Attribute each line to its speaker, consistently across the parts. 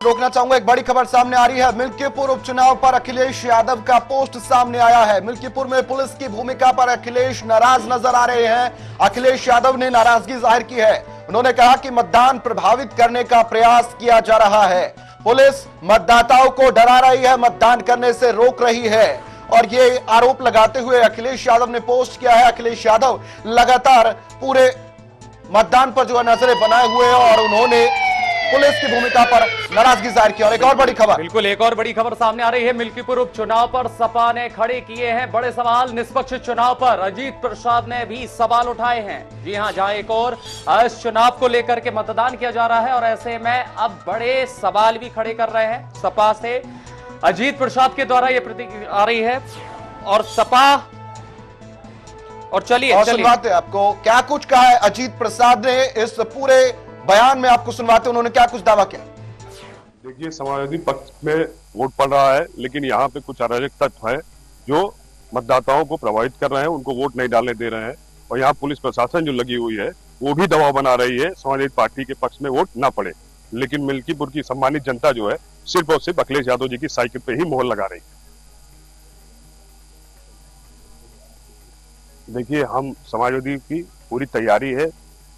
Speaker 1: रोकना चाहूंगा, एक बड़ी खबर सामने आ रही है। मिल्कीपुर उपचुनाव पर अखिलेश यादव का पोस्ट सामने आया है। मिल्कीपुर में पुलिस की भूमिका पर अखिलेश नाराज नजर आ रहे हैं। अखिलेश यादव ने नाराजगी जाहिर की है। उन्होंने कहा कि मतदान प्रभावित करने का प्रयास किया जा रहा है। पुलिस मतदाताओं को डरा रही है, मतदान करने से रोक रही है, और ये आरोप लगाते हुए अखिलेश यादव ने पोस्ट किया है। अखिलेश यादव लगातार पूरे मतदान पर जो है नजरें बनाए हुए हैं और उन्होंने पुलिस की भूमिका पर नाराजगी जाहिर की। और एक और बड़ी खबर,
Speaker 2: बिल्कुल एक और बड़ी खबर सामने आ रही है। मिल्कीपुर उपचुनाव पर सपा ने खड़े किए हैं बड़े सवाल। निष्पक्ष चुनाव पर अजीत प्रसाद ने भी सवाल उठाए हैं। जी हां, जहां एक और इस चुनाव को लेकर के मतदान किया जा रहा है और ऐसे में अब बड़े सवाल भी खड़े कर रहे हैं सपा से। अजीत प्रसाद के द्वारा यह प्रतिक्रिया आ रही है और सपा और चलिए
Speaker 1: सुनवाते आपको क्या कुछ कहा है अजीत प्रसाद ने इस पूरे बयान में। आपको सुनवाते उन्होंने क्या कुछ दावा किया।
Speaker 3: देखिए, समाजवादी पक्ष में वोट पड़ रहा है, लेकिन यहाँ पे कुछ अराजक तत्व है जो मतदाताओं को प्रभावित कर रहे हैं, उनको वोट नहीं डालने दे रहे हैं। और यहाँ पुलिस प्रशासन जो लगी हुई है वो भी दबाव बना रही है समाजवादी पार्टी के पक्ष में वोट ना पड़े। लेकिन मिल्कीपुर की सम्मानित जनता जो है सिर्फ और सिर्फ अखिलेश यादव जी की साइकिल पे ही मोहर लगा रही है। देखिए, हम समाजवादी की पूरी तैयारी है,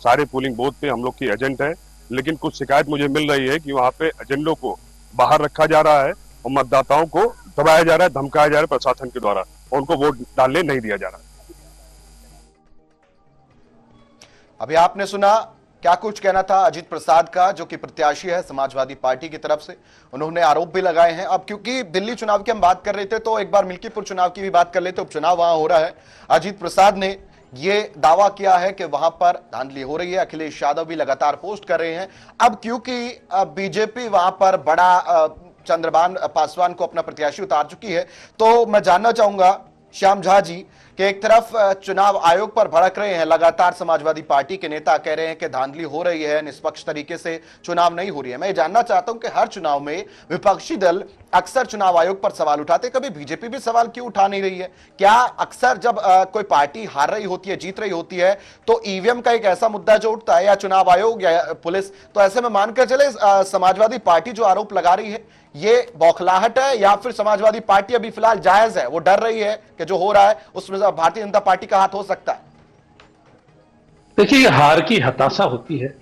Speaker 3: सारे पोलिंग बूथ पे हम लोग की एजेंट है, लेकिन कुछ शिकायत मुझे मिल रही है कि वहां पे एजेंडों को बाहर रखा जा रहा है और मतदाताओं को दबाया जा रहा है, धमकाया जा रहा है प्रशासन के द्वारा, और उनको वोट डालने नहीं दिया जा रहा है।
Speaker 1: अभी आपने सुना क्या कुछ कहना था अजीत प्रसाद का, जो कि प्रत्याशी है समाजवादी पार्टी की तरफ से। उन्होंने आरोप भी लगाए हैं। अब क्योंकि दिल्ली चुनाव की हम बात कर रहे थे तो एक बार मिल्कीपुर चुनाव की भी बात कर लेते। उपचुनाव वहां हो रहा है। अजीत प्रसाद ने ये दावा किया है कि वहां पर धांधली हो रही है। अखिलेश यादव भी लगातार पोस्ट कर रहे हैं। अब क्योंकि बीजेपी वहां पर बड़ा चंद्रभान पासवान को अपना प्रत्याशी उतार चुकी है, तो मैं जानना चाहूंगा श्याम झा जी कि एक तरफ चुनाव आयोग पर भड़क रहे हैं, लगातार समाजवादी पार्टी के नेता कह रहे हैं कि धांधली हो रही है, निष्पक्ष तरीके से चुनाव नहीं हो रही है। मैं ये जानना चाहता हूं कि हर चुनाव में विपक्षी दल अक्सर चुनाव आयोग पर सवाल उठाते, कभी बीजेपी भी सवाल क्यों उठा नहीं रही है? क्या अक्सर जब कोई पार्टी हार रही होती है, जीत रही होती है, तो ईवीएम का एक ऐसा मुद्दा जो उठता है, या चुनाव आयोग या पुलिस, तो ऐसे में मानकर चले समाजवादी पार्टी जो आरोप लगा रही है ये बौखलाहट है, या फिर समाजवादी पार्टी अभी फिलहाल जायज है, वो डर रही है कि जो हो रहा है उसमें भारतीय जनता पार्टी का हाथ हो सकता है?
Speaker 4: देखिए, हार की हताशा होती है।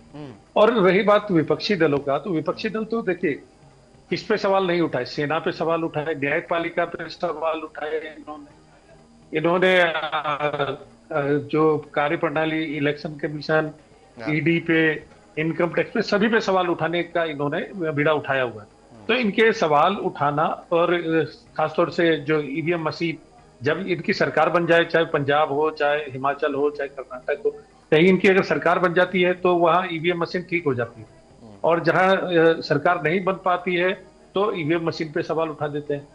Speaker 4: और रही बात विपक्षी दलों का, तो विपक्षी दल तो देखिए किस पे सवाल नहीं उठाए, सेना पे सवाल उठाए, न्यायपालिका पे सवाल उठाए। इन्होंने जो कार्यप्रणाली, इलेक्शन कमीशन, ईडी पे, इनकम टैक्स पे, सभी पे सवाल उठाने का इन्होंने बीड़ा उठाया हुआ है। तो इनके सवाल उठाना, और खासतौर से जो ईवीएम मशीन, जब इनकी सरकार बन जाए, चाहे पंजाब हो, चाहे हिमाचल हो, चाहे कर्नाटक हो, कहीं इनकी अगर सरकार बन जाती है तो वहां ईवीएम मशीन ठीक हो जाती है। और जहां सरकार नहीं बन पाती है तो ईवीएम मशीन पे सवाल उठा देते हैं।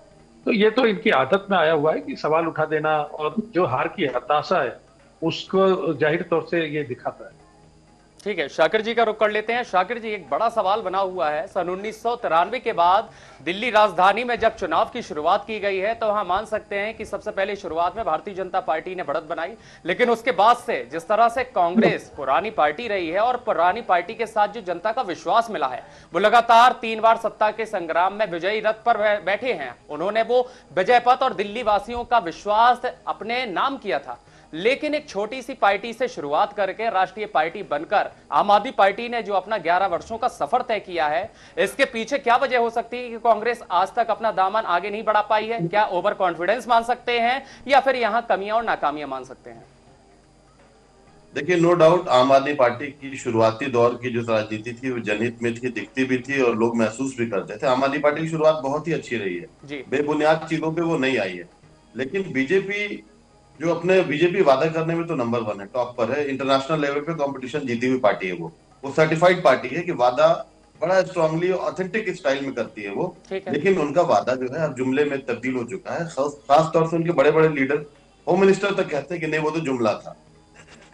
Speaker 4: तो ये तो इनकी आदत में आया हुआ है कि सवाल उठा देना, और जो हार की हताशा है उसको जाहिर तौर से ये दिखाता है।
Speaker 2: ठीक है, शाकिर जी का रुख कर लेते हैं। शाकिर जी, एक बड़ा सवाल बना हुआ है। सन 1993 के बाद दिल्ली राजधानी में जब चुनाव की शुरुआत की गई है तो वहां मान सकते हैं कि सबसे पहले शुरुआत में भारतीय जनता पार्टी ने बढ़त बनाई, लेकिन उसके बाद से जिस तरह से कांग्रेस पुरानी पार्टी रही है और पुरानी पार्टी के साथ जो जनता का विश्वास मिला है, वो लगातार 3 बार सत्ता के संग्राम में विजयी रथ पर बैठे हैं। उन्होंने वो विजय पथ और दिल्ली वासियों का विश्वास अपने नाम किया था। लेकिन एक छोटी सी पार्टी से शुरुआत करके राष्ट्रीय पार्टी बनकर आम आदमी पार्टी ने जो अपना 11 वर्षों का सफर तय किया है, इसके पीछे क्या वजह हो सकती है कि कांग्रेस आज तक अपना दामन आगे नहीं बढ़ा पाई है? क्या ओवर कॉन्फिडेंस मान सकते हैं, या फिर यहां कमियां और नाकामियां मान सकते हैं?
Speaker 5: देखिए, नो डाउट आम आदमी पार्टी की शुरुआती दौर की जो राजनीति थी वो जनहित में थी, दिखती भी थी और लोग महसूस भी करते थे। आम आदमी पार्टी की शुरुआत बहुत ही अच्छी रही है, बेबुनियाद चीजों पे वो नहीं आई है। लेकिन बीजेपी वादा करने में तो नंबर 1 है, टॉप पर है। इंटरनेशनल लेवल पे कंपटीशन जीती हुई पार्टी है। वो सर्टिफाइड पार्टी है कि वादा बड़ा स्ट्रांगली ऑथेंटिक स्टाइल में करती है वो। लेकिन उनका वादा जो है अब जुमले में तब्दील हो चुका है। खास तौर से उनके बड़े बड़े लीडर, होम मिनिस्टर तक कहते हैं कि नहीं, वो तो जुमला था।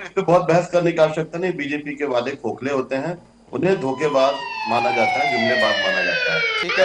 Speaker 5: तो बहुत बहस करने की आवश्यकता नहीं। बीजेपी के वादे खोखले होते हैं, उन्हें धोखेबाज माना जाता है, जुमलेबाज माना जाता है। ठीक है।